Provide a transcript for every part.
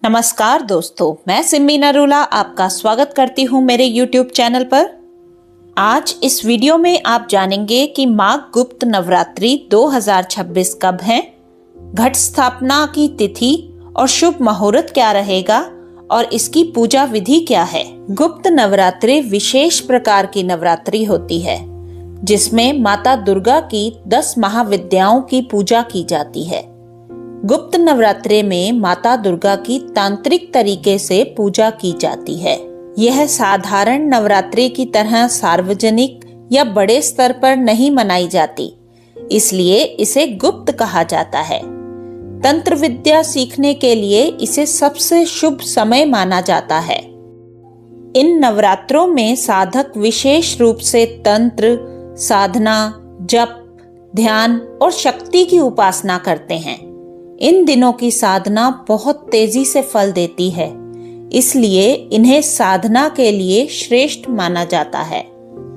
नमस्कार दोस्तों, मैं सिम्मी नरूला आपका स्वागत करती हूँ मेरे YouTube चैनल पर। आज इस वीडियो में आप जानेंगे कि माघ गुप्त नवरात्रि 2026 कब है, घट स्थापना की तिथि और शुभ मुहूर्त क्या रहेगा और इसकी पूजा विधि क्या है। गुप्त नवरात्रि विशेष प्रकार की नवरात्रि होती है जिसमें माता दुर्गा की 10 महाविद्याओं की पूजा की जाती है। गुप्त नवरात्रि में माता दुर्गा की तांत्रिक तरीके से पूजा की जाती है। यह साधारण नवरात्रि की तरह सार्वजनिक या बड़े स्तर पर नहीं मनाई जाती, इसलिए इसे गुप्त कहा जाता है। तंत्र विद्या सीखने के लिए इसे सबसे शुभ समय माना जाता है। इन नवरात्रों में साधक विशेष रूप से तंत्र, साधना, जप, ध्यान और शक्ति की उपासना करते हैं। इन दिनों की साधना बहुत तेजी से फल देती है, इसलिए इन्हें साधना के लिए श्रेष्ठ माना जाता है।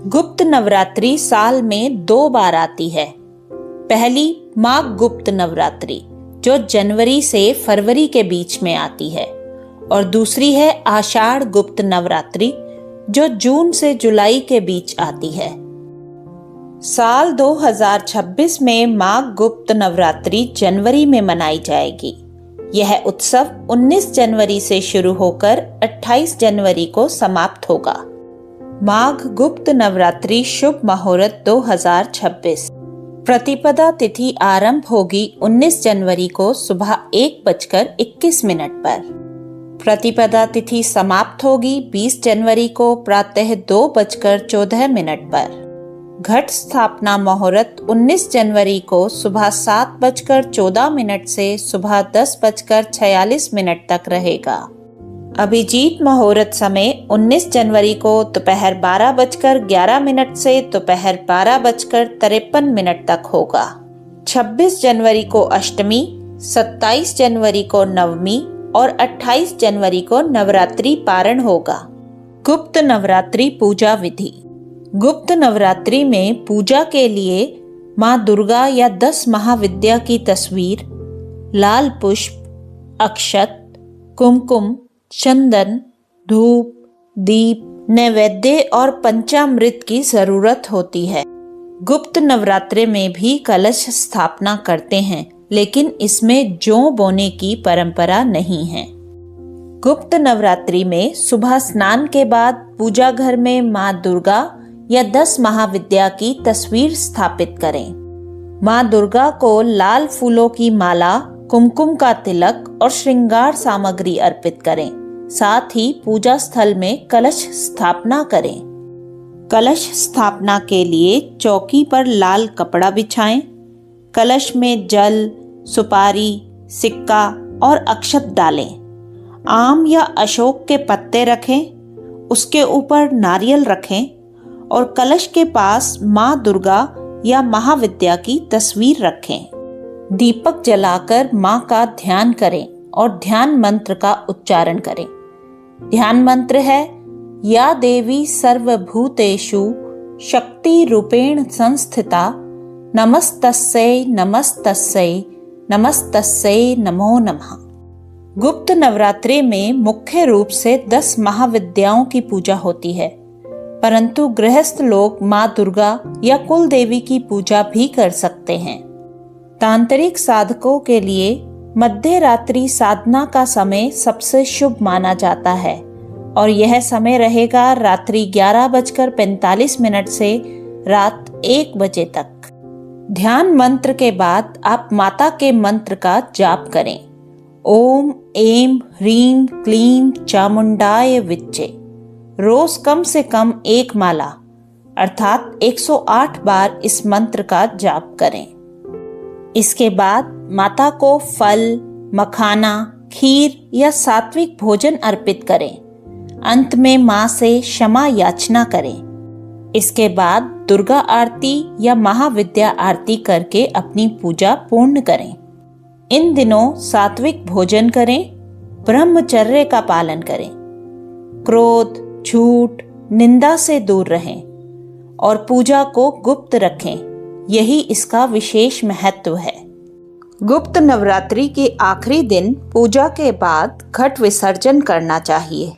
गुप्त नवरात्रि साल में 2 बार आती है। पहली माघ गुप्त नवरात्रि जो जनवरी से फरवरी के बीच में आती है और दूसरी है आषाढ़ गुप्त नवरात्रि जो जून से जुलाई के बीच आती है। साल 2026 में माघ गुप्त नवरात्रि जनवरी में मनाई जाएगी। यह उत्सव 19 जनवरी से शुरू होकर 28 जनवरी को समाप्त होगा। माघ गुप्त नवरात्रि शुभ मुहूर्त 2026। प्रतिपदा तिथि आरंभ होगी 19 जनवरी को सुबह 1:21 पर। प्रतिपदा तिथि समाप्त होगी 20 जनवरी को प्रातः 2:14 पर। घट स्थापना मुहूर्त 19 जनवरी को सुबह 7:14 से सुबह 10:46 तक रहेगा। अभिजीत मुहूर्त समय 19 जनवरी को दोपहर 12:11 से दोपहर 12:53 तक होगा। 26 जनवरी को अष्टमी, 27 जनवरी को नवमी और 28 जनवरी को नवरात्रि पारण होगा। गुप्त नवरात्रि पूजा विधि। गुप्त नवरात्रि में पूजा के लिए माँ दुर्गा या 10 महाविद्या की तस्वीर, लाल पुष्प, अक्षत, कुमकुम, चंदन, धूप, दीप, नैवेद्य और पंचामृत की जरूरत होती है। गुप्त नवरात्रि में भी कलश स्थापना करते हैं, लेकिन इसमें जौ बोने की परंपरा नहीं है। गुप्त नवरात्रि में सुबह स्नान के बाद पूजा घर में माँ दुर्गा या 10 महाविद्या की तस्वीर स्थापित करें। माँ दुर्गा को लाल फूलों की माला, कुमकुम का तिलक और श्रृंगार सामग्री अर्पित करें। साथ ही पूजा स्थल में कलश स्थापना करें। कलश स्थापना के लिए चौकी पर लाल कपड़ा बिछाएं। कलश में जल, सुपारी, सिक्का और अक्षत डालें। आम या अशोक के पत्ते रखें। उसके ऊपर नारियल रखें और कलश के पास माँ दुर्गा या महाविद्या की तस्वीर रखें। दीपक जलाकर माँ का ध्यान करें और ध्यान मंत्र का उच्चारण करें। ध्यान मंत्र है या देवी सर्वभूतेषु शक्ति रूपेण संस्थिता नमस्तस्यै नमस्तस्यै नमस्तस्यै नमो नमः। गुप्त नवरात्रि में मुख्य रूप से 10 महाविद्याओं की पूजा होती है, परंतु गृहस्थ लोग माँ दुर्गा या कुल देवी की पूजा भी कर सकते हैं। तांत्रिक साधकों के लिए मध्य रात्रि साधना का समय सबसे शुभ माना जाता है और यह समय रहेगा रात्रि 11:45 से रात 1 बजे तक। ध्यान मंत्र के बाद आप माता के मंत्र का जाप करें। ओम ऐं ह्रीं क्लीं चामुंडाय विच्चे। रोज कम से कम 1 माला अर्थात 108 बार इस मंत्र का जाप करें। इसके बाद माता को फल, मखाना, खीर या सात्विक भोजन अर्पित करें। अंत में माँ से क्षमा याचना करें। इसके बाद दुर्गा आरती या महाविद्या आरती करके अपनी पूजा पूर्ण करें। इन दिनों सात्विक भोजन करें, ब्रह्मचर्य का पालन करें, क्रोध, झूठ, निंदा से दूर रहें और पूजा को गुप्त रखें। यही इसका विशेष महत्व है। गुप्त नवरात्रि के आखिरी दिन पूजा के बाद घट विसर्जन करना चाहिए।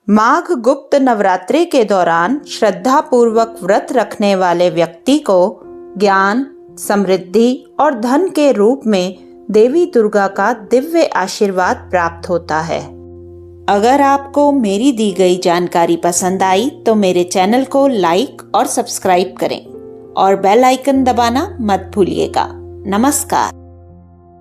माघ गुप्त नवरात्रि के दौरान श्रद्धा पूर्वक व्रत रखने वाले व्यक्ति को ज्ञान, समृद्धि और धन के रूप में देवी दुर्गा का दिव्य आशीर्वाद प्राप्त होता है। अगर आपको मेरी दी गई जानकारी पसंद आई तो मेरे चैनल को लाइक और सब्सक्राइब करें और बेल आइकन दबाना मत भूलिएगा। नमस्कार।